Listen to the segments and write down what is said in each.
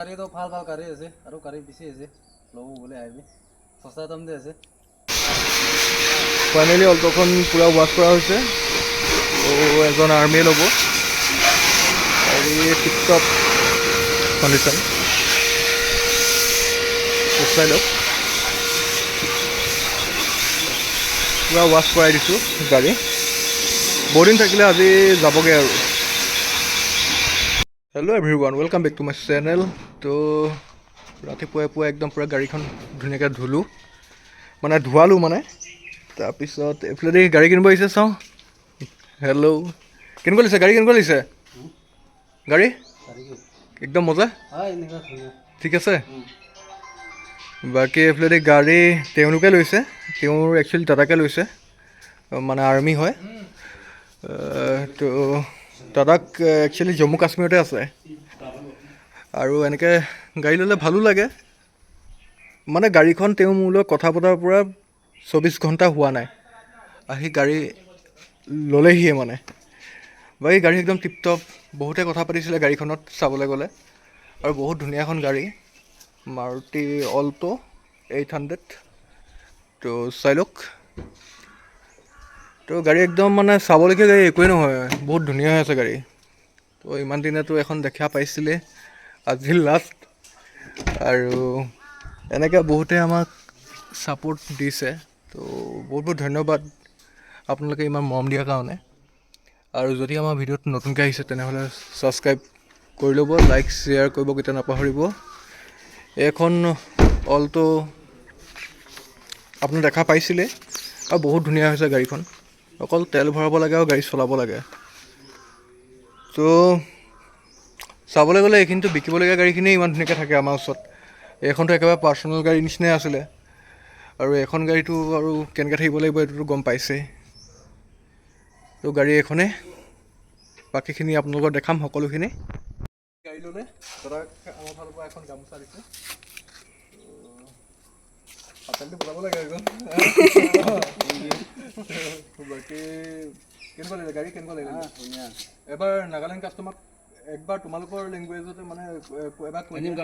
গাড়ী তো ভাল ভাল গাড়ী আছে আৰু গাড়ী বেছি আছে ল'ব বোলে আহিবি সস্তা দাম দে আছে ফাইনেলি অল্ট'খন পূৰা ৱাছ কৰা হৈছে এজন আৰ্মিয়ে ল'ব আৰু টিপটপ কণ্ডিশ্যন চাই লওক পূৰা ৱাছ কৰাই দিছোঁ গাড়ী বহুদিন থাকিলে আজি যাবগৈ আৰু hello' everyone welcome back to my channel তো ৰাতিপুৱাই পুৱাই একদম পূৰা গাড়ীখন ধুনীয়াকৈ ধুলোঁ মানে ধোৱালোঁ মানে তাৰপিছত এইফালেদি গাড়ী কিনিব আহিছে চাওঁ হেল্ল' কেনেকুৱা লাগিছে গাড়ী কেনেকুৱা লাগিছে গাড়ী একদম মজা ঠিক আছে বাকী এইফালেদি গাড়ী তেওঁলোকে লৈছে তেওঁৰ একচুৱেলি দাদাকে লৈছে মানে আৰ্মি হয় তো দাদাক একচুৱেলি জম্মু কাশ্মীৰতে আছে আৰু এনেকৈ গাড়ী ল'লে ভালো লাগে মানে গাড়ীখন তেওঁ মোৰ লগত কথা পতাৰ পৰা 24 ঘণ্টা হোৱা নাই আহি গাড়ী ল'লেহিয়ে মানে বাকী গাড়ী একদম টিপটপ বহুতে কথা পাতিছিলে গাড়ীখনত চাবলৈ গ'লে আৰু বহুত ধুনীয়া এখন গাড়ী মাৰুতি অল্ট' 800 তো চাই লওক তো গাড়ী একদম মানে চাবলৈকে গাড়ী একোৱেই নহয় বহুত ধুনীয়া হৈ আছে গাড়ী তো ইমান দিনেতো এখন দেখা পাইছিলে আজি লাষ্ট আৰু এনেকৈ বহুতে আমাক ছাপোৰ্ট দিছে তো বহুত বহুত ধন্যবাদ আপোনালোকে ইমান মৰম দিয়াৰ কাৰণে আৰু যদি আমাৰ ভিডিঅ'ত নতুনকৈ আহিছে তেনেহ'লে ছাবস্ক্ৰাইব কৰি ল'ব লাইক শ্বেয়াৰ কৰিব কেতিয়া নাপাহৰিব এইখন অল্ট' আপুনি দেখা পাইছিলে আৰু বহুত ধুনীয়া হৈছে গাড়ীখন অকল তেল ভৰাব লাগে আৰু গাড়ী চলাব লাগে তো চাবলৈ গ'লে এইখিনিতো বিকিবলগীয়া গাড়ীখিনিয়ে ইমান ধুনীয়াকৈ থাকে আমাৰ ওচৰত এইখনতো একেবাৰে পাৰ্চনেল গাড়ী নিচিনাই আছিলে আৰু এখন গাড়ীটো আৰু কেনেকৈ থাকিব লাগিব এইটোতো গম পাইছেই তো গাড়ী এখনে বাকীখিনি আপোনালোকক দেখাম সকলোখিনি গাড়ী ল'লে দাদাক আমাৰ ফালৰ পৰা এখন গামোচা দিছে হাততালিটো বজাব লাগে একদম বাকী কেনেকুৱা লাগিলে গাড়ী কেনেকুৱা লাগিলে ধুনীয়া এবাৰ নাগালেণ্ড কাষ্টমাৰক একবাৰ তোমালোকৰ লেংগুৱেজতে মানে এবাৰ কৈ দিয়া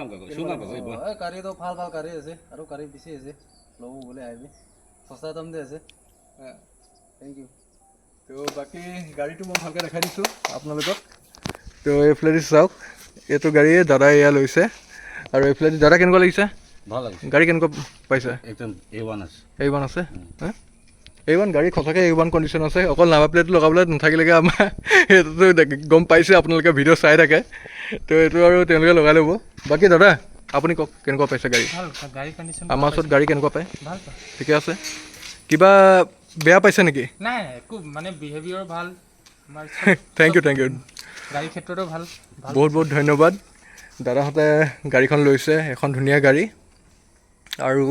গাড়ী তো ভাল ভাল গাড়ী আছে আৰু গাড়ী বেছি আছে ল'ব বোলে আহিবি সস্তা দাম দে আছে থেংক ইউ তো বাকী গাড়ীটো মই ভালকৈ দেখাই দিছোঁ আপোনালোকক তো এইফালেদি চাওক এইটো গাড়ীয়ে দাদাই এয়া লৈছে আৰু এইফালেদি দাদা কেনেকুৱা লাগিছে ভাল লাগিছে গাড়ী কেনেকুৱা পাইছে একদম A1 আছে A1 আছে A1 গাড়ী সঁচাকৈ A1 কণ্ডিশ্যন আছে অকল নাম্বাৰ প্লেট লগাবলৈ নাথাকিলেগৈ আমাৰ সেইটোতো গম পাইছে আপোনালোকে ভিডিঅ' চাই থাকে তো এইটো আৰু তেওঁলোকে লগাই ল'ব বাকী দাদা আপুনি কওক কেনেকুৱা পাইছে গাড়ী আমাৰ ওচৰত গাড়ী কেনেকুৱা পায় ঠিকে আছে কিবা বেয়া পাইছে নেকি নাই একো মানে বিহেভিয়ৰ ভাল আমাৰ থেংক ইউ গাড়ীৰ ক্ষেত্ৰতো ভাল বহুত বহুত ধন্যবাদ দাদাহঁতে গাড়ীখন লৈছে এখন ধুনীয়া গাড়ী আৰু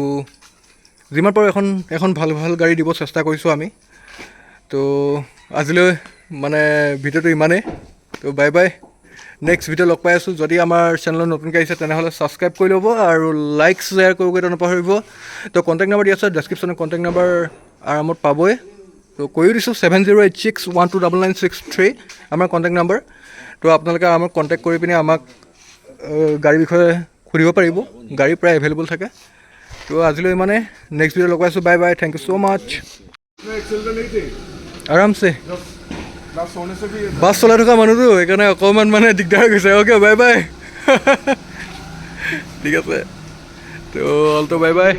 যিমান পাৰোঁ এখন ভাল ভাল গাড়ী দিব চেষ্টা কৰিছোঁ আমি তো আজিলৈ মানে ভিডিঅ'টো ইমানেই তো বাই বাই নেক্সট ভিডিঅ' লগ পাই আছোঁ যদি আমাৰ চেনেলত নতুনকৈ আহিছে তেনেহ'লে ছাবস্ক্ৰাইব কৰি ল'ব আৰু লাইক শ্বেয়াৰ কৰিবলৈ নাপাহৰিব তো কণ্টেক্ট নাম্বাৰ দি আছে ডেছক্ৰিপশ্যনত কণ্টেক্ট নাম্বাৰ আৰামত পাবই তো কৈও দিছোঁ 7086129963 আমাৰ কণ্টেক্ট নাম্বাৰ তো আপোনালোকে আমাক কণ্টেক্ট কৰি পিনে আমাক গাড়ীৰ বিষয়ে সুধিব পাৰিব গাড়ী প্ৰায় এভেইলেবল থাকে তো আজিলৈ ইমানে নেক্সট ভিডিঅ' লগ পাইছোঁ bye bye thank you so' মাছ আৰামছে বাছ চলাই থকা মানুহটো সেইকাৰণে অকণমান মানে দিগদাৰ হৈ গৈছে অ'কে বাই বাই ঠিক আছে তো অলটো বাই বাই